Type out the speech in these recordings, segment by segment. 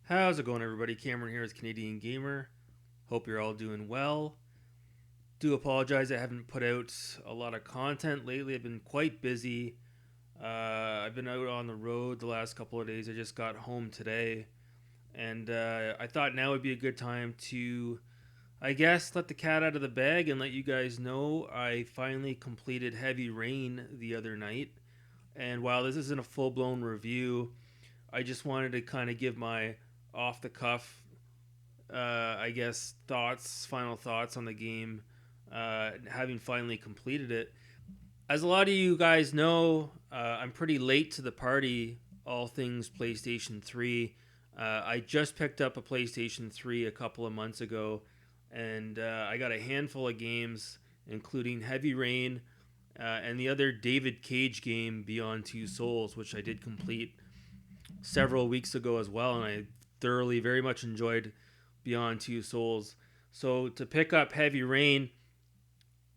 How's it going, everybody? Cameron here with Canadian Gamer. Hope you're all doing well. Do apologize I haven't put out a lot of content lately. I've been quite busy. I've been out on the road the last couple of days. I just got home today, and I thought now would be a good time to, I guess, let the cat out of the bag and let you guys know I finally completed Heavy Rain the other night. And while this isn't a full blown review, I just wanted to kind of give my off the cuff I guess, final thoughts on the game, having finally completed it. As a lot of you guys know, I'm pretty late to the party, all things PlayStation 3. I just picked up a PlayStation 3 a couple of months ago, and I got a handful of games, including Heavy Rain and the other David Cage game, Beyond Two Souls, which I did complete several weeks ago as well, and I thoroughly, very much enjoyed Beyond Two Souls. So to pick up Heavy Rain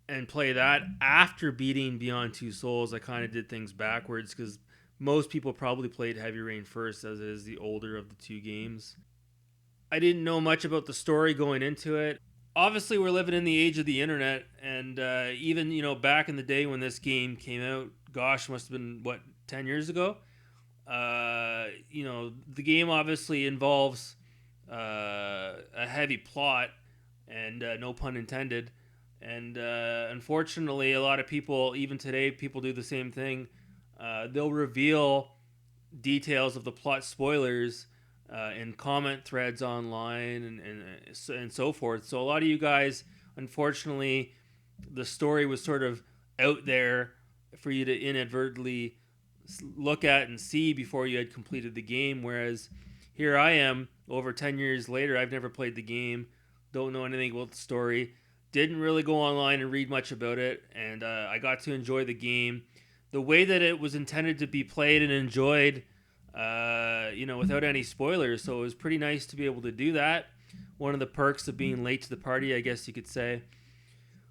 and play that after beating Beyond Two Souls, I kind of did things backwards because most people probably played Heavy Rain first, as it is the older of the two games. I didn't know much about the story going into it. Obviously, we're living in the age of the internet, and even back in the day when this game came out, gosh, must have been what 10 years ago. The game obviously involves a heavy plot, and no pun intended. And unfortunately, a lot of people, even today, people do the same thing. They'll reveal details of the plot spoilers in comment threads online and so forth. So a lot of you guys, unfortunately, the story was sort of out there for you to inadvertently look at and see before you had completed the game. Whereas here I am, over 10 years later, I've never played the game, don't know anything about the story, didn't really go online and read much about it, and I got to enjoy the game the way that it was intended to be played and enjoyed, without any spoilers. So it was pretty nice to be able to do that. One of the perks of being late to the party, I guess you could say.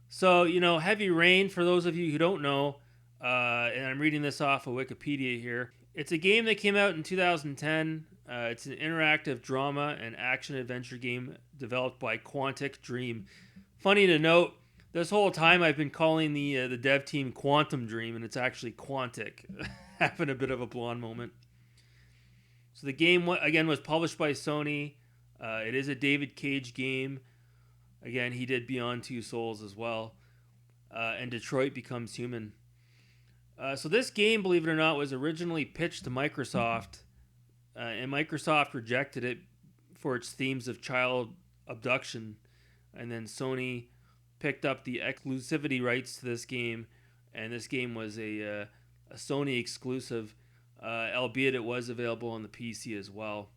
So, Heavy Rain, for those of you who don't know, and I'm reading this off of Wikipedia here, it's a game that came out in 2010. It's an interactive drama and action adventure game developed by Quantic Dream. Funny to note, this whole time I've been calling the dev team Quantum Dream, and it's actually Quantic. Having a bit of a blonde moment. So the game, again, was published by Sony. It is a David Cage game. Again, he did Beyond Two Souls as well. And Detroit Becomes Human. So this game, believe it or not, was originally pitched to Microsoft, and Microsoft rejected it for its themes of child abduction. And then Sony picked up the exclusivity rights to this game, and this game was a Sony exclusive, albeit it was available on the PC as well.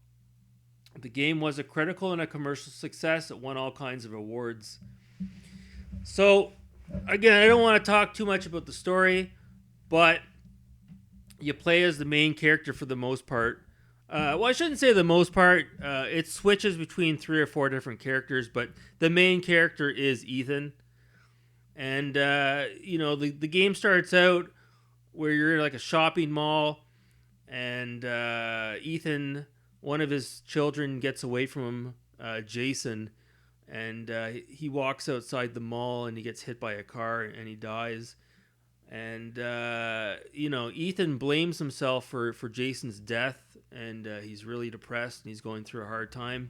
The game was a critical and a commercial success. It won all kinds of awards. So, again, I don't want to talk too much about the story, but you play as the main character for the most part. Well, I shouldn't say the most part. It switches between 3 or 4 different characters, but the main character is Ethan. And, the game starts out where you're in like a shopping mall, and Ethan, one of his children, gets away from him, Jason, and he walks outside the mall and he gets hit by a car and he dies. And, Ethan blames himself for Jason's death, and he's really depressed and he's going through a hard time.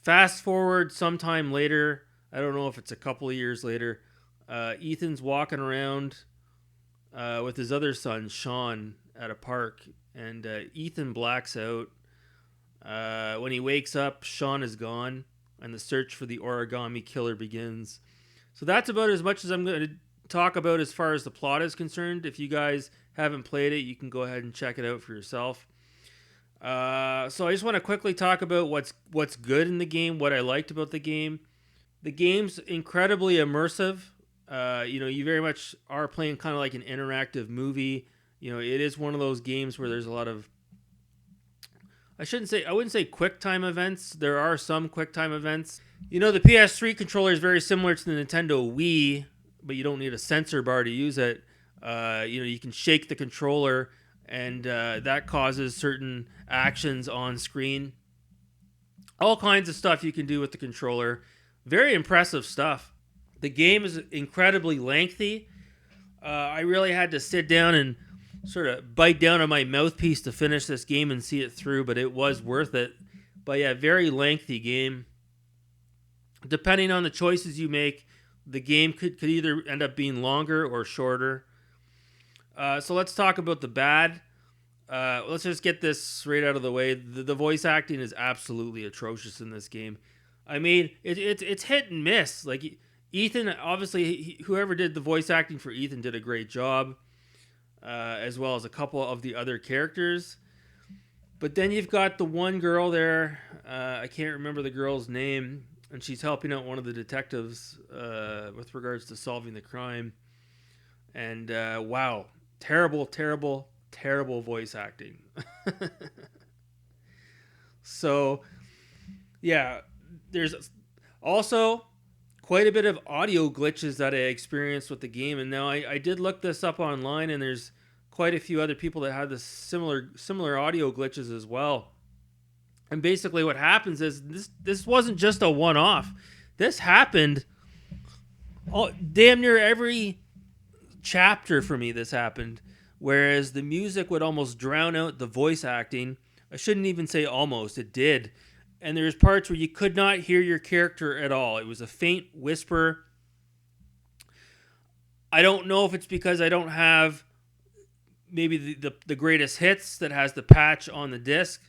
Fast forward sometime later, I don't know if it's a couple of years later, Ethan's walking around with his other son, Sean, at a park, and Ethan blacks out. When he wakes up, Sean is gone, and the search for the origami killer begins. So that's about as much as I'm going to talk about as far as the plot is concerned. If you guys haven't played it, you can go ahead and check it out for yourself. So I just want to quickly talk about what's good in the game, what I liked about the game. The game's incredibly immersive. You very much are playing kind of like an interactive movie. It is one of those games where there's a lot of, I wouldn't say quick time events. There are some quick time events. The PS3 controller is very similar to the Nintendo Wii, but you don't need a sensor bar to use it. You can shake the controller and that causes certain actions on screen. All kinds of stuff you can do with the controller. Very impressive stuff. The game is incredibly lengthy. I really had to sit down and sort of bite down on my mouthpiece to finish this game and see it through, but it was worth it. But yeah, very lengthy game. Depending on the choices you make, the game could either end up being longer or shorter. So let's talk about the bad. Let's just get this right out of the way. The voice acting is absolutely atrocious in this game. I mean, it's hit and miss. Like Ethan, obviously, whoever did the voice acting for Ethan did a great job, as well as a couple of the other characters. But then you've got the one girl there. I can't remember the girl's name, and she's helping out one of the detectives with regards to solving the crime. And wow, terrible voice acting. So, yeah, there's also quite a bit of audio glitches that I experienced with the game. And now I did look this up online, and there's quite a few other people that had this similar audio glitches as well. And basically what happens is this wasn't just a one-off. This happened damn near every chapter for me. This happened, whereas the music would almost drown out the voice acting. I shouldn't even say almost, it did. And there's parts where you could not hear your character at all. It was a faint whisper. I don't know if it's because I don't have maybe the greatest hits that has the patch on the disc.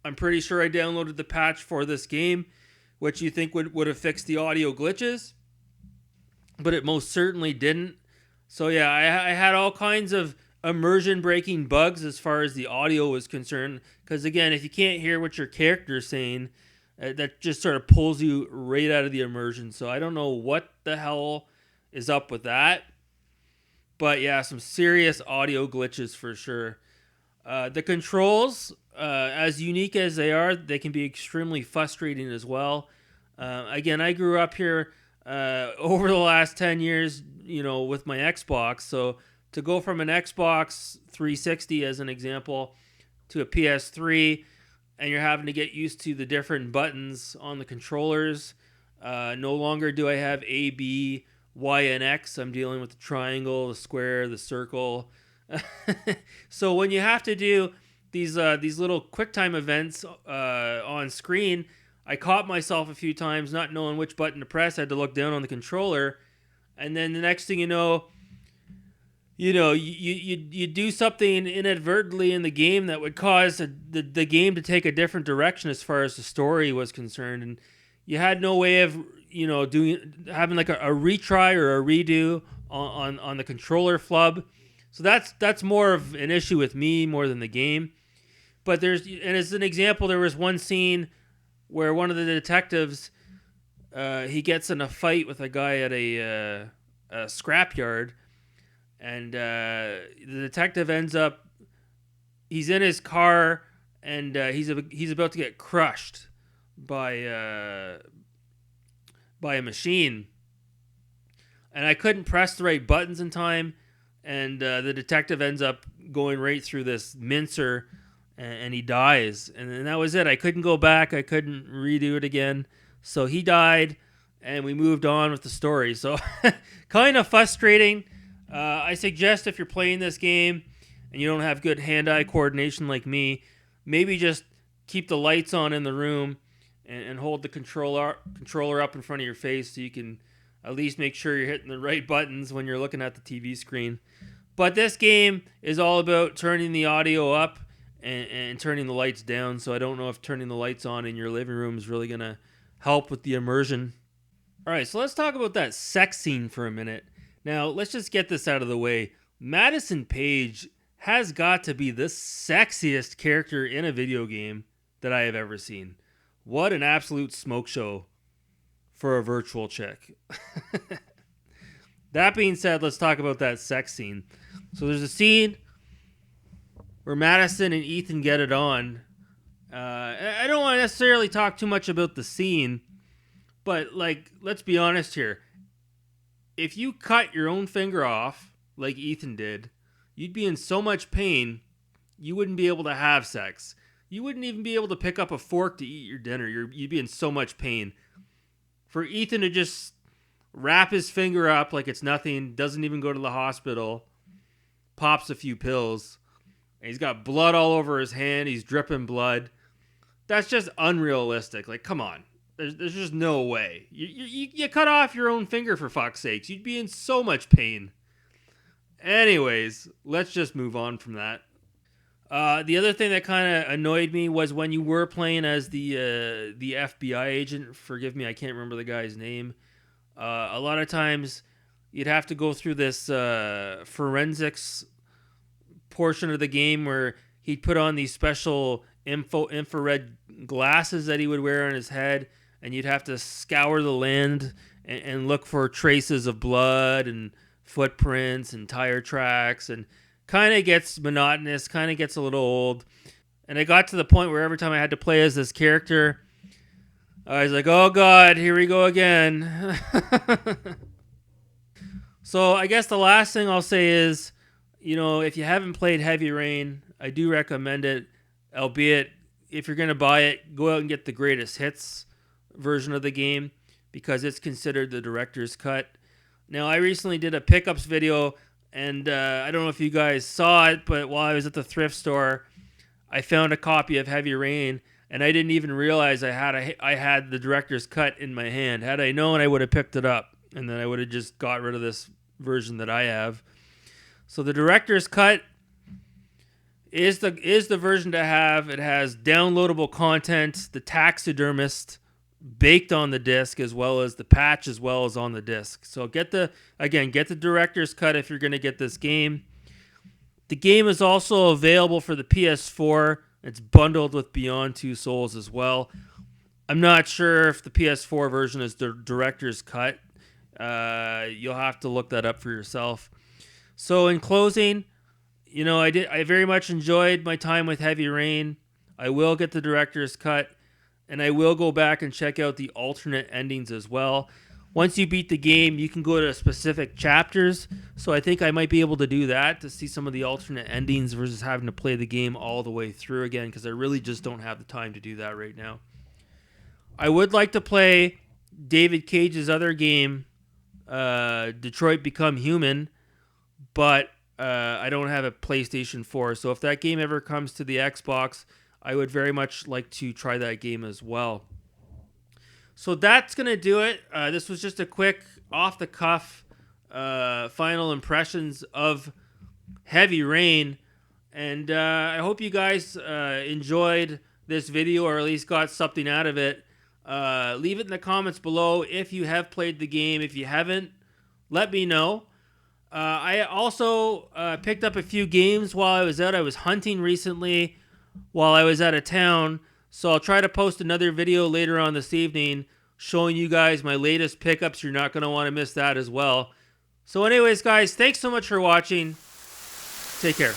I'm pretty sure I downloaded the patch for this game, which you think would have fixed the audio glitches, but it most certainly didn't. So yeah, I had all kinds of immersion breaking bugs as far as the audio was concerned, because again, if you can't hear what your character's saying, that just sort of pulls you right out of the immersion. So I don't know what the hell is up with that, but yeah, some serious audio glitches for sure. The controls, as unique as they are, they can be extremely frustrating as well. Again, I grew up here over the last 10 years, with my Xbox. So to go from an Xbox 360, as an example, to a PS3, and you're having to get used to the different buttons on the controllers. No longer do I have A, B, Y, and X. I'm dealing with the triangle, the square, the circle. So when you have to do these little QuickTime events on screen, I caught myself a few times not knowing which button to press. I had to look down on the controller, and then the next thing you know, you do something inadvertently in the game that would cause the game to take a different direction as far as the story was concerned, and you had no way of having like a retry or a redo on the controller flub. So that's more of an issue with me more than the game. But as an example, there was one scene where one of the detectives he gets in a fight with a guy at a scrapyard, and the detective ends up, he's in his car, and he's about to get crushed by a machine, and I couldn't press the right buttons in time, and the detective ends up going right through this mincer, and he dies, and that was it. I couldn't go back. I couldn't redo it again. So he died, and we moved on with the story. So kind of frustrating. I suggest if you're playing this game and you don't have good hand-eye coordination like me, maybe just keep the lights on in the room and hold the controller up in front of your face so you can at least make sure you're hitting the right buttons when you're looking at the TV screen. But this game is all about turning the audio up and turning the lights down, so I don't know if turning the lights on in your living room is really going to help with the immersion. All right, so let's talk about that sex scene for a minute. Now, let's just get this out of the way. Madison Paige has got to be the sexiest character in a video game that I have ever seen. What an absolute smoke show for a virtual chick. That being said, let's talk about that sex scene. So there's a scene where Madison and Ethan get it on. I don't want to necessarily talk too much about the scene, but let's be honest here. If you cut your own finger off, like Ethan did, you'd be in so much pain you wouldn't be able to have sex. You wouldn't even be able to pick up a fork to eat your dinner. You'd be in so much pain. For Ethan to just wrap his finger up like it's nothing, doesn't even go to the hospital, pops a few pills, and he's got blood all over his hand, he's dripping blood. That's just unrealistic. Like, come on. There's just no way. You cut off your own finger, for fuck's sakes. You'd be in so much pain. Anyways, let's just move on from that. The other thing that kind of annoyed me was when you were playing as the FBI agent. Forgive me, I can't remember the guy's name. A lot of times, you'd have to go through this forensics portion of the game where he'd put on these special infrared glasses that he would wear on his head, and you'd have to scour the land and look for traces of blood and footprints and tire tracks, and kind of gets monotonous, kind of gets a little old. And I got to the point where every time I had to play as this character, I was like, oh god, here we go again. So I guess the last thing I'll say is, if you haven't played Heavy Rain, I do recommend it, albeit if you're going to buy it, go out and get the greatest hits version of the game, because it's considered the director's cut. Now, I recently did a pickups video, and I don't know if you guys saw it, but while I was at the thrift store, I found a copy of Heavy Rain, and I didn't even realize I had the director's cut in my hand. Had I known, I would have picked it up, and then I would have just got rid of this version that I have. So the director's cut is the version to have. It has downloadable content, the taxidermist baked on the disc, as well as the patch, as well as on the disc. So get the director's cut if you're going to get this game. The game is also available for the PS4. It's bundled with Beyond Two Souls as well. I'm not sure if the PS4 version is the director's cut. You'll have to look that up for yourself. So in closing, I very much enjoyed my time with Heavy Rain. I will get the director's cut, and I will go back and check out the alternate endings as well. Once you beat the game, you can go to specific chapters, so I think I might be able to do that to see some of the alternate endings versus having to play the game all the way through again, because I really just don't have the time to do that right now. I would like to play David Cage's other game, Detroit Become Human, but I don't have a PlayStation 4, so if that game ever comes to the Xbox, I would very much like to try that game as well. So that's going to do it. This was just a quick, off-the-cuff final impressions of Heavy Rain. And I hope you guys enjoyed this video, or at least got something out of it. Leave it in the comments below if you have played the game. If you haven't, let me know. I also picked up a few games while I was out. I was hunting recently while I was out of town. So I'll try to post another video later on this evening showing you guys my latest pickups. You're not going to want to miss that as well. So anyways, guys, thanks so much for watching. Take care.